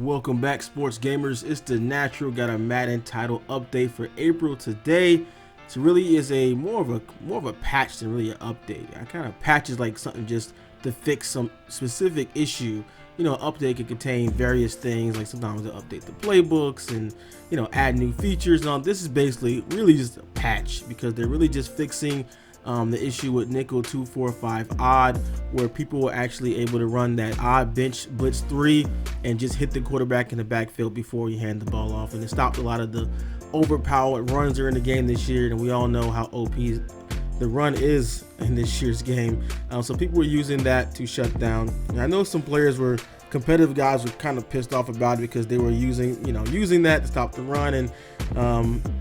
welcome back, sports gamers. It's the Natural. Got a Madden title update for April today. It really is a more of a patch than really an update. I kind of patches like something just to fix some specific issue. You know, an update can contain various things, like sometimes they update the playbooks and, you know, add new features and all. This is basically really just a patch because they're really just fixing the issue with nickel 245 odd, where people were actually able to run that odd bench blitz 3 and just hit the quarterback in the backfield before you hand the ball off, and it stopped a lot of the overpowered runs that are in the game this year. And we all know how OP the run is in this year's game, so people were using that to shut down. And I know some players were competitive guys were kind of pissed off about it because they were using that to stop the run, and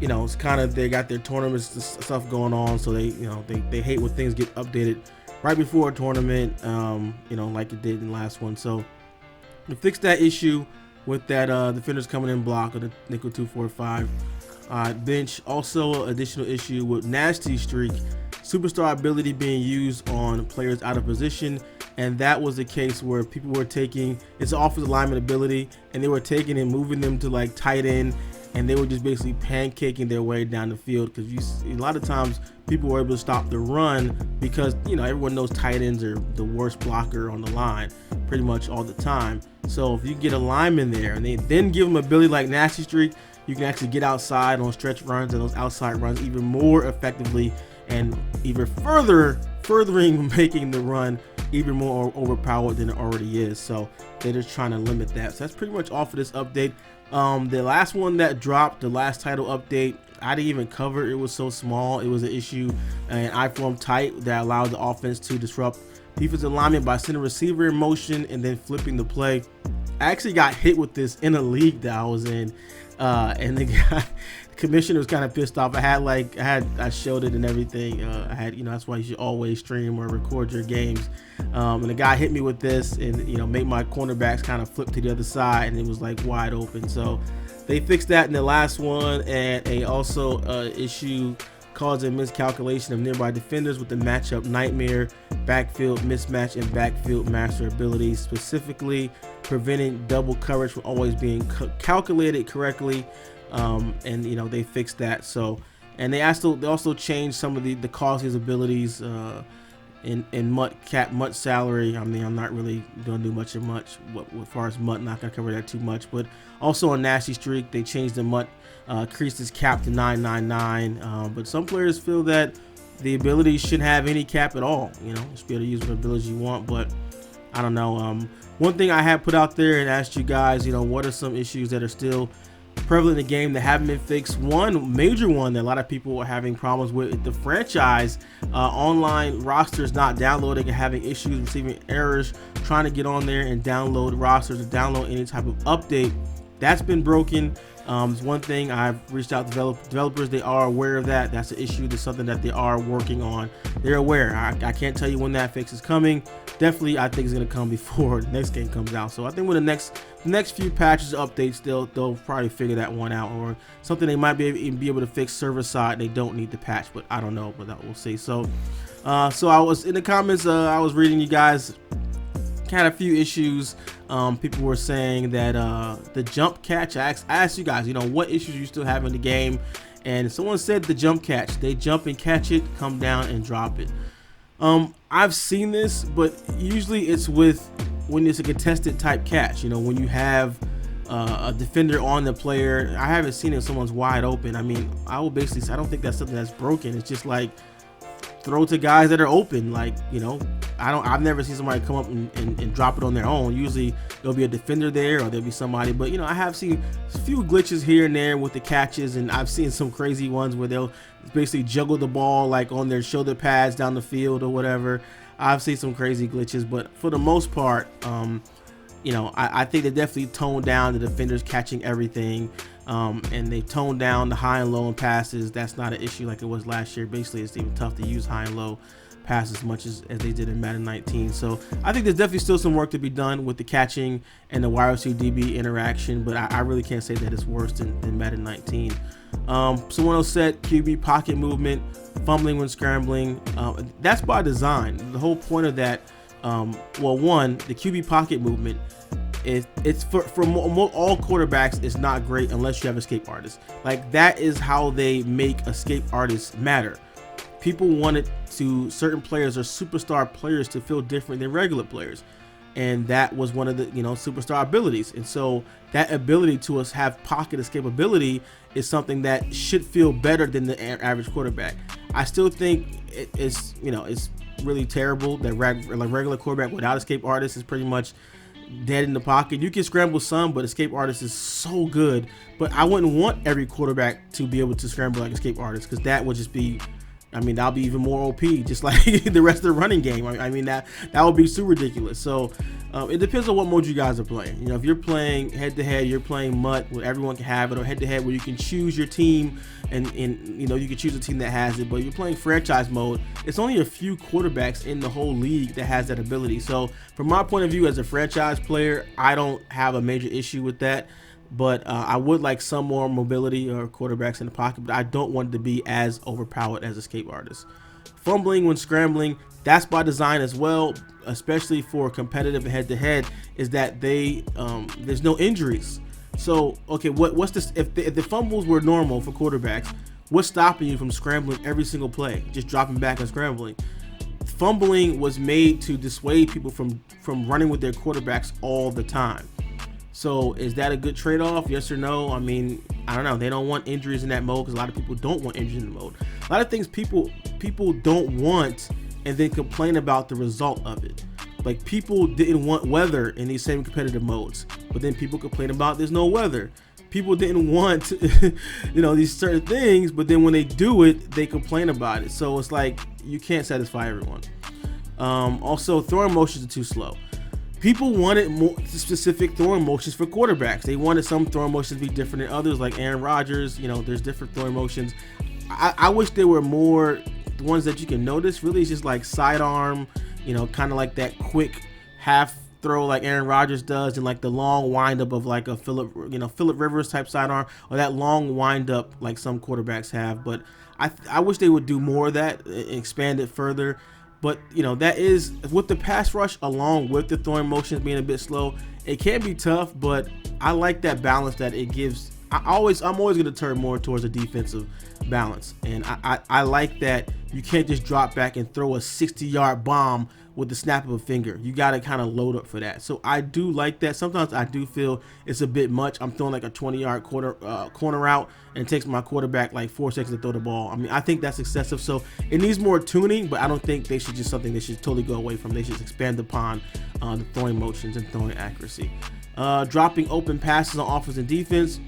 it's kind of, they got their tournaments stuff going on, so they hate when things get updated right before a tournament, like it did in the last one. So to fix that issue with that defenders coming in block of the nickel 245 bench. Also additional issue with nasty streak superstar ability being used on players out of position, and that was the case where people were taking, it's offensive lineman ability, and they were taking and moving them to like tight end, and they were just basically pancaking their way down the field, because a lot of times people were able to stop the run because everyone knows tight ends are the worst blocker on the line pretty much all the time. So if you get a lineman there and they then give them ability like nasty streak, you can actually get outside on stretch runs and those outside runs even more effectively, and even furthering making the run even more overpowered than it already is. So they're just trying to limit that. So that's pretty much all for this update. The last one that dropped, the last title update, I didn't even cover. It was so small. It was an issue, an I-form tight that allowed the offense to disrupt defensive alignment by sending receiver in motion and then flipping the play. I actually got hit with this in a league that I was in, and the commissioner was kind of pissed off. I showed it and everything. That's why you should always stream or record your games. And the guy hit me with this and made my cornerbacks kind of flip to the other side, and it was like wide open. So they fixed that in the last one, and a also issue causing miscalculation of nearby defenders with the matchup nightmare, backfield mismatch, and backfield master abilities, specifically preventing double coverage from always being calculated correctly. And they fixed that. So, and they also changed some of the causes abilities in Mutt salary. I mean, I'm not really gonna do much as far as Mutt, not gonna cover that too much. But also on nasty streak, they changed the Mutt increased his cap to 999. But some players feel that the ability shouldn't have any cap at all. Just be able to use what abilities you want. But I don't know. One thing I have put out there and asked you guys, what are some issues that are still prevalent in the game that haven't been fixed? One major one that a lot of people are having problems with, the franchise online rosters not downloading and having issues receiving errors trying to get on there and download rosters or download any type of update. That's been broken. It's one thing I've reached out to developers. They are aware of that. That's an issue. That's something that they are working on. They're aware. I can't tell you when that fix is coming. Definitely, I think it's going to come before the next game comes out. So I think with the next few patches, updates, they'll probably figure that one out, or something they might be able to fix server side. They don't need the patch, but I don't know. But that we'll see. So I was in the comments. I was reading you guys. Had a few issues. People were saying that the jump catch. I asked you guys, what issues you still have in the game, and someone said the jump catch. They jump and catch it, come down and drop it. I've seen this, but usually it's when it's a contested type catch. When you have a defender on the player. I haven't seen it if someone's wide open. I mean, I will basically say I don't think that's something that's broken. It's just like throw to guys that are open. Like, I've never seen somebody come up and drop it on their own. Usually there'll be a defender there or there'll be somebody, but I have seen a few glitches here and there with the catches, and I've seen some crazy ones where they'll basically juggle the ball like on their shoulder pads down the field or whatever. I've seen some crazy glitches, but for the most part, I think they definitely toned down the defenders catching everything, and they toned down the high and low and passes. That's not an issue like it was last year. Basically, it's even tough to use high and low pass as much as they did in Madden 19. So I think there's definitely still some work to be done with the catching and the wide receiver DB interaction, but I really can't say that it's worse than Madden 19. Someone else said QB pocket movement, fumbling when scrambling. That's by design. The whole point of that, well, one, the QB pocket movement, it's for all quarterbacks, it's not great unless you have escape artists. Like, that is how they make escape artists matter. People wanted certain players or superstar players to feel different than regular players, and that was one of the superstar abilities. And so that ability to have pocket escapability is something that should feel better than the average quarterback. I still think it's really terrible that regular quarterback without escape artists is pretty much dead in the pocket. You can scramble some, but escape artist is so good. But I wouldn't want every quarterback to be able to scramble like escape artist, because that would just be, that'll be even more OP, just like the rest of the running game. That would be super ridiculous. So it depends on what mode you guys are playing. If you're playing head-to-head, you're playing MUT where everyone can have it, or head-to-head where you can choose your team, and you can choose a team that has it. But you're playing franchise mode, it's only a few quarterbacks in the whole league that has that ability. So from my point of view as a franchise player, I don't have a major issue with that. But I would like some more mobility or quarterbacks in the pocket, but I don't want it to be as overpowered as escape artists. Fumbling when scrambling, that's by design as well, especially for competitive and head-to-head, is that there's no injuries. So, okay, what's this? If the fumbles were normal for quarterbacks, what's stopping you from scrambling every single play, just dropping back and scrambling? Fumbling was made to dissuade people from running with their quarterbacks all the time. So is that a good trade-off? Yes or no? I don't know. They don't want injuries in that mode, because a lot of people don't want injuries in the mode. A lot of things people don't want and then complain about the result of it. Like, people didn't want weather in these same competitive modes, but then people complain about there's no weather. People didn't want these certain things, but then when they do it, they complain about it. So it's like, you can't satisfy everyone. Also, throwing motions are too slow. People wanted more specific throwing motions for quarterbacks. They wanted some throwing motions to be different than others, like Aaron Rodgers. There's different throwing motions. I wish there were more ones that you can notice. Really, it's just like sidearm, kind of like that quick half throw like Aaron Rodgers does, and like the long windup of like a Phillip Rivers type sidearm, or that long windup like some quarterbacks have. But I wish they would do more of that and expand it further. But that is with the pass rush, along with the throwing motions being a bit slow, it can be tough. But I like that balance that it gives. I'm always going to turn more towards a defensive balance, and I like that you can't just drop back and throw a 60-yard bomb with the snap of a finger. You got to kind of load up for that. So I do like that. Sometimes I do feel it's a bit much. I'm throwing like a 20-yard corner route, and it takes my quarterback like 4 seconds to throw the ball. I think that's excessive. So it needs more tuning, but I don't think they should totally go away from. They should expand upon the throwing motions and throwing accuracy. Dropping open passes on offense and defense.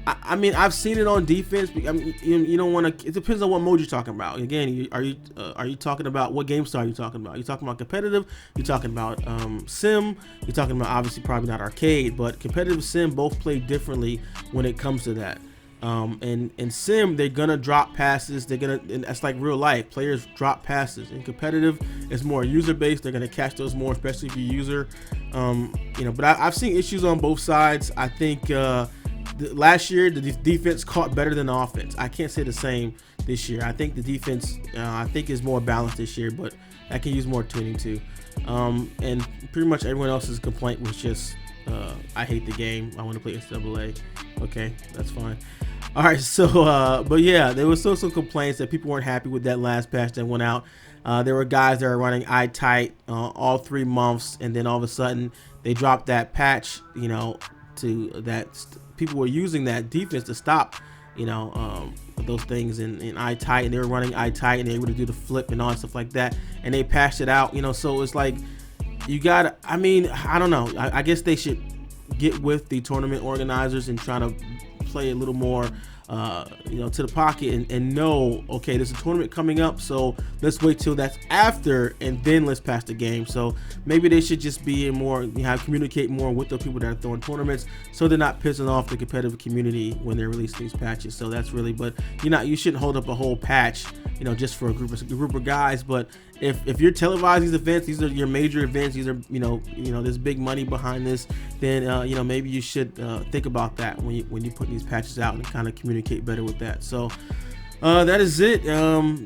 I've seen it on defense. You don't want to. It depends on what mode you're talking about. Again, are you talking about what game style are you talking about? Are you talking about competitive? You're talking about sim. You're talking about, obviously probably not arcade, but competitive sim both play differently when it comes to that. And in sim, they're gonna drop passes. And that's like real life. Players drop passes. In competitive, it's more user based. They're gonna catch those more, especially if you user. But I've seen issues on both sides. I think. Last year, the defense caught better than the offense. I can't say the same this year. I think the defense, is more balanced this year, but I can use more tuning too. And pretty much everyone else's complaint was just, I hate the game. I want to play NCAA. Okay, that's fine. All right, so, but yeah, there was still some complaints that people weren't happy with that last patch that went out. There were guys that were running eye tight all 3 months, and then all of a sudden they dropped that patch, to that people were using that defense to stop, those things in eye tight, and they were running eye tight, and they were able to do the flip and all that stuff like that, and they patched it out, so it's like you got. I don't know. I guess they should get with the tournament organizers and try to play a little more. To the pocket and know, okay, there's a tournament coming up, so let's wait till that's after and then let's pass the game. So maybe they should just be more, communicate more with the people that are throwing tournaments, so they're not pissing off the competitive community when they're releasing these patches. So that's really, but you shouldn't hold up a whole patch, just for a group of guys. But if you're televising these events, these are your major events, these are there's big money behind this, then maybe you should think about that when you put these patches out and kind of communicate better with that. So that is it.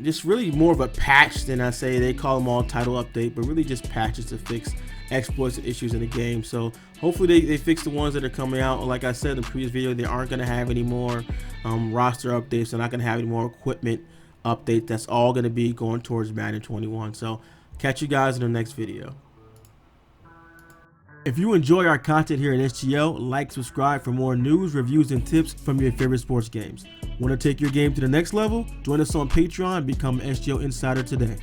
Just really more of a patch than I say. They call them all title update, but really just patches to fix exploits and issues in the game. So hopefully they fix the ones that are coming out. Like I said in the previous video, they aren't going to have any more roster updates. They're not going to have any more equipment updates. That's all going to be going towards Madden 21. So catch you guys in the next video. If you enjoy our content here at SGL, like, subscribe for more news, reviews, and tips from your favorite sports games. Want to take your game to the next level? Join us on Patreon and become an SGL Insider today.